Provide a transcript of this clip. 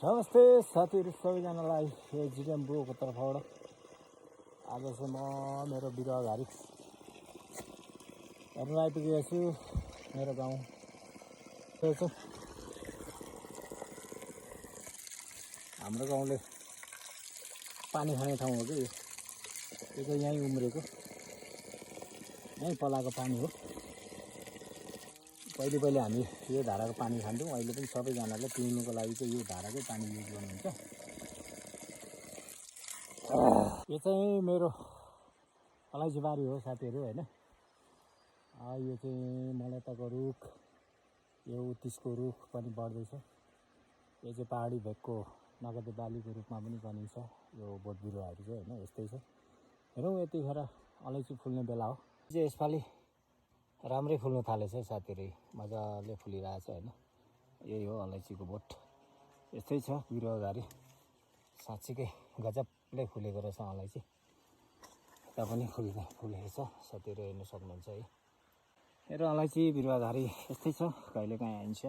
नमस्ते साथीहरू सबैजनालाई जिडिएम ब्रोको तर्फबाट आज चाहिँ म मेरो बिरुवाघारी हेर्नु आइपुगेको छु। मेरो गाउँ चाहिँ हाम्रो गाउँले पानी खाने ठाउँ हो कि यो चाहिँ यहीँ उम्रेको, यहीँ पलाएको पानी हो। पहिले हामी यो धाराको पानी खान्थ्यौँ, अहिले पनि सबैजनाले पिउनुको लागि चाहिँ यो धाराकै पानी युज गर्नुहुन्छ। यो चाहिँ मेरो अलैँची बारी हो साथीहरू होइन। यो चाहिँ मलैताको रुख, यो उत्तिसको रुख पनि बढ्दैछ। यो चाहिँ पहाडी भेगको नगदे बालीको रूपमा पनि गनिन्छ यो बोट बिरुवाहरू चाहिँ होइन। यस्तै छ। हेरौँ यतिखेर अलैँची फुल्ने बेला हो। चाहिँ यसपालि राम्रै फुल्न थालेछ है साथीहरू, मजाले फुलिरहेछ होइन। यही हो अलैँचीको बोट, यस्तै छ बिरुवाघारी। साँच्चीकै गजबले फुलेको रहेछ अलैँची। यता पनि फुलेको छ साथीहरू, हेर्नु सक्नुहुन्छ है। मेरो अलैँची बिरुवाघारी यस्तै छ, कहिलेकाहीँ आइन्छ।